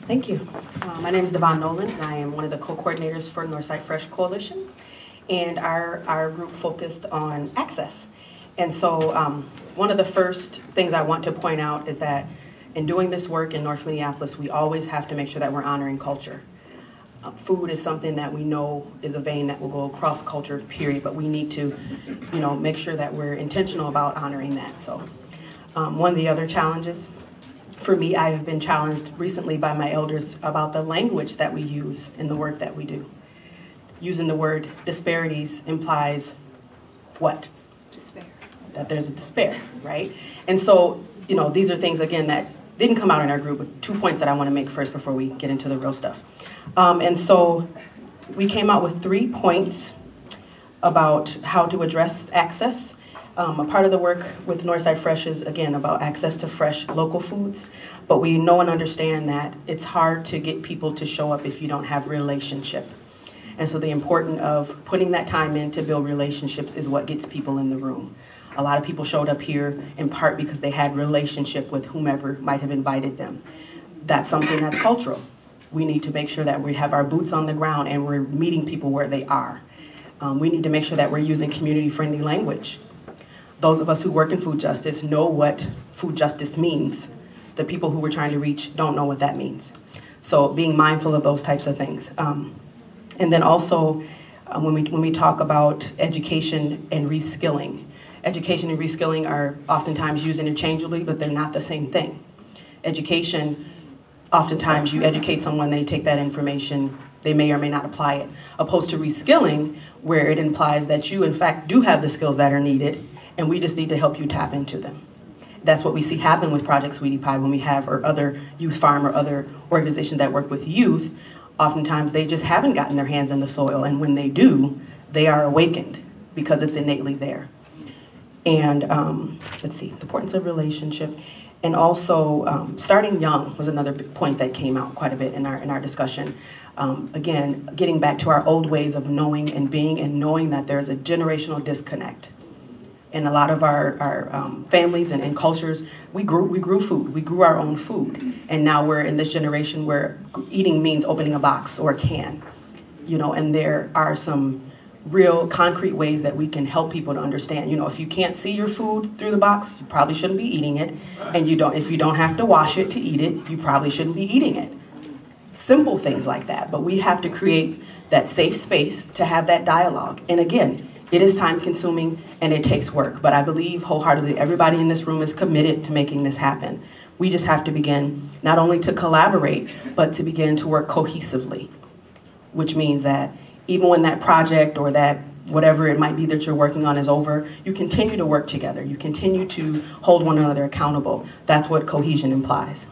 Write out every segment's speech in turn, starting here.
Thank you. My name is Devon Nolan, and I am one of the co-coordinators for Northside Fresh Coalition. And our group focused on access. And so one of the first things I want to point out is that in doing this work in North Minneapolis, we always have to make sure that we're honoring culture. Food is something that we know is a vein that will go across culture, period, but we need to, make sure that we're intentional about honoring that. So one of the other challenges for me, I have been challenged recently by my elders about the language that we use in the work that we do. Using the word disparities implies what? Despair. That there's a despair, right? And so, these are things, again, that didn't come out in our group, but 2 points that I want to make first before we get into the real stuff. And so we came out with 3 points about how to address access. A part of the work with Northside Fresh is, again, about access to fresh local foods. But we know and understand that it's hard to get people to show up if you don't have relationship. And so the importance of putting that time in to build relationships is what gets people in the room. A lot of people showed up here in part because they had relationship with whomever might have invited them. That's something that's cultural. We need to make sure that we have our boots on the ground and we're meeting people where they are. We need to make sure that we're using community-friendly language. Those of us who work in food justice know what food justice means. The people who we're trying to reach don't know what that means. So being mindful of those types of things. And then also, when we talk about education and reskilling, education and reskilling are oftentimes used interchangeably, but they're not the same thing. Education, oftentimes you educate someone, they take that information, they may or may not apply it, opposed to reskilling, where it implies that you, in fact, do have the skills that are needed, and we just need to help you tap into them. That's what we see happen with Project Sweetie Pie when we have, or other youth farm or other organizations that work with youth. Oftentimes they just haven't gotten their hands in the soil, and when they do, they are awakened because it's innately there. And let's see, the importance of relationship. And also starting young was another big point that came out quite a bit in our discussion. Again, getting back to our old ways of knowing and being, and knowing that there's a generational disconnect. In a lot of our families and cultures, we grew food. We grew our own food. And now we're in this generation where eating means opening a box or a can. And there are some real concrete ways that we can help people to understand. If you can't see your food through the box, you probably shouldn't be eating it. And if you don't have to wash it to eat it, you probably shouldn't be eating it. Simple things like that. But we have to create that safe space to have that dialogue. And again, it is time consuming and it takes work, but I believe wholeheartedly everybody in this room is committed to making this happen. We just have to begin not only to collaborate, but to begin to work cohesively, which means that even when that project or that whatever it might be that you're working on is over, you continue to work together. You continue to hold one another accountable. That's what cohesion implies.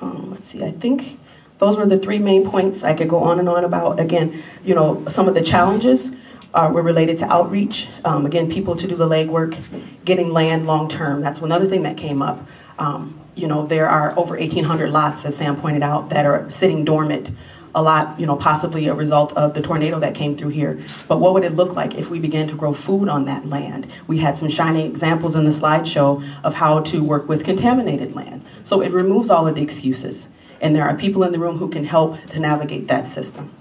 Let's see, I think those were the 3 main points I could go on and on about. Again, some of the challenges were related to outreach. Again, people to do the legwork, getting land long term. That's another thing that came up. There are over 1,800 lots, as Sam pointed out, that are sitting dormant. A lot, possibly a result of the tornado that came through here. But what would it look like if we began to grow food on that land? We had some shining examples in the slideshow of how to work with contaminated land. So it removes all of the excuses. And there are people in the room who can help to navigate that system.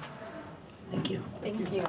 Thank you. Thank you.